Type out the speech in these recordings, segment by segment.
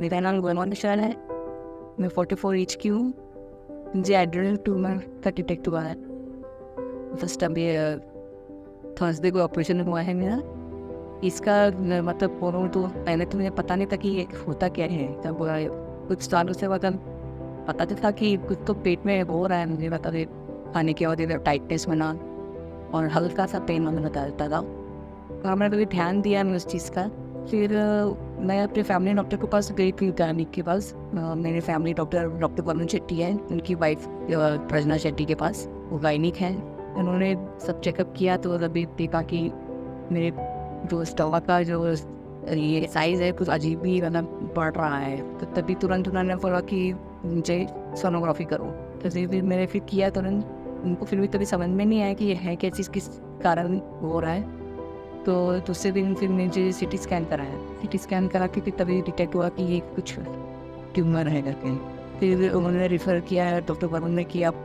मेरा नाम गुलमान निशान है। मैं 44 एज की हूँ। मुझे एड्रेनल ट्यूमर का डिटेक्ट हुआ है। फर्स्ट अभी थर्सडे को ऑपरेशन हुआ है मेरा। इसका मतलब बोलूँ तो पहले तो मुझे पता नहीं था कि ये होता क्या है। तब कुछ सालों से मतलब पता तो था कि कुछ तो पेट में हो रहा है। मुझे मतलब खाने के बाद इधर टाइटनेस बना और हल्का सा पेन होने लगता था। तो हमने कभी ध्यान दिया नहीं उस चीज़ का। फिर मैं अपने फैमिली डॉक्टर के पास गई थी गायनिक के पास। मेरे फैमिली डॉक्टर वरुण शेट्टी है, उनकी वाइफ प्रजना शेट्टी के पास, वो गायनिक हैं। उन्होंने सब चेकअप किया तो अभी देखा कि मेरे जो स्टमक का जो ये साइज़ है कुछ अजीब ही मतलब बढ़ रहा है। तो तभी तुरंत उन्होंने बोला कि मुझे सोनोग्राफी करो। तो फिर मैंने फिर किया तुरंत। उनको फिर भी कभी समझ में नहीं आया कि ये है क्या चीज़, किस कारण हो रहा है। तो दूसरे दिन फिर मुझे सीटी स्कैन कराया। सीटी स्कैन करा के फिर तभी डिटेक्ट हुआ कि ये कुछ ट्यूमर है करके। फिर उन्होंने रेफ़र किया डॉक्टर वरुण ने कि आप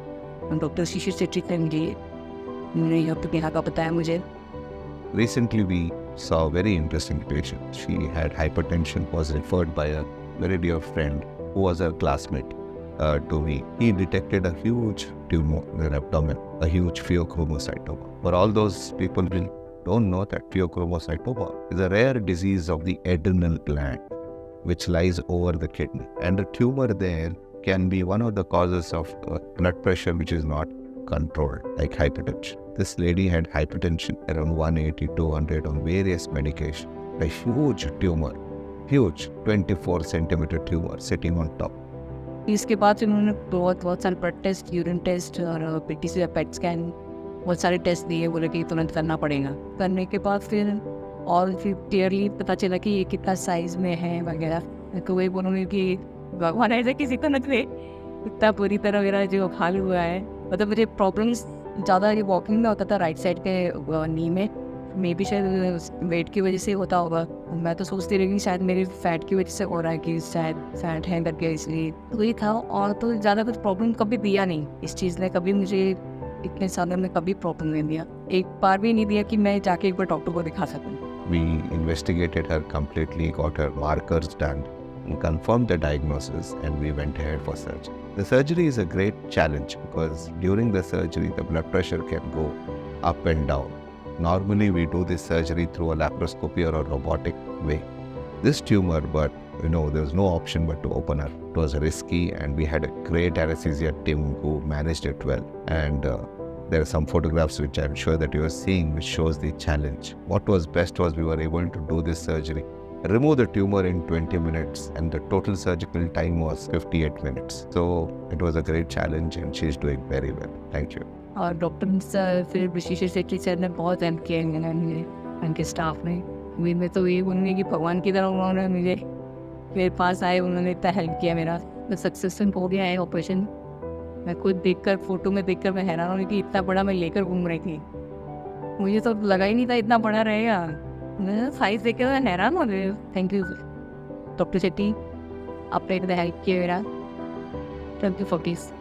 डॉक्टर शिशिर शेट्टी से मिलिए। उन्होंने यहाँ का बताया मुझे। Recently, we saw a very interesting patient. She had hypertension, was referred by a very dear friend who was a classmate to me. He detected a huge tumor in her abdomen, a huge pheochromocytoma. For all those people who don't know that pheochromocytoma is a rare disease of the adrenal gland, which lies over the kidney. And the tumor there can be one of the causes of blood pressure which is not controlled, like hypertension. This lady had hypertension around 180, 200 on various medication. A huge tumor, huge 24 centimeter tumor sitting on top. इसके बाद फिर उन्होंने बहुत सारे blood test, urine test और PTC PET scan बहुत सारे test दिए। बोले कि तुरंत करना पड़ेगा। करने के बाद फिर और फिर क्लियरली पता चला कि ये कितना साइज़ में है वगैरह। तो वही बोलूँगी कि भगवान ऐसे किसी को न करे। इतना बुरी तरह मेरा जो हाल हुआ है, मतलब मुझे प्रॉब्लम्स ज़्यादा ये वॉकिंग में होता था राइट साइड के नी में। मे बी शायद वेट की वजह से होता होगा। मैं तो सोचती रही कि शायद मेरी फैट की वजह से हो रहा है कि शायद फैट है करके, इसलिए तो ये था। और तो ज़्यादा कुछ प्रॉब्लम कभी दिया नहीं इस चीज़ ने। कभी मुझे इतने सालों में कभी प्रॉब्लम नहीं दिया, एक बार भी नहीं दिया कि मैं जाके एक बार डॉक्टर को दिखा सकूँ। We investigated her completely, got her markers done, and confirmed the diagnosis, and we went ahead for surgery. The surgery is a great challenge because during the surgery, the blood pressure can go up and down. Normally, we do this surgery through a laparoscopy or a robotic way. This tumor, but there was no option but to open her. It was risky, and we had a great anesthesia team who managed it well. And there are some photographs which I'm sure that you are seeing which shows the challenge. What was best was we were able to do this surgery, remove the tumor in 20 minutes, and the total surgical time was 58 minutes. So it was a great challenge and she's doing very well. Thank you. और doctor फिर शिशिर Shetty sir ने बहुत help किया मुझे, उनके staff ने। मैं तो ये बोलूँगी कि भगवान की तरह उन्होंने मुझे मेरे पास आए, उन्होंने इतना हेल्प किया मेरा। तो सक्सेसफुल हो गया है ऑपरेशन। मैं खुद देखकर, फोटो में देखकर मैं हैरान हुई कि इतना बड़ा मैं लेकर घूम रही थी। मुझे तो लगा ही नहीं था इतना बड़ा रहेगा। मैं साइज देख के मैं हैरान हो गई। थैंक यू डॉक्टर शेट्टी, आपने इतना हेल्प किया मेरा। Thank you for this.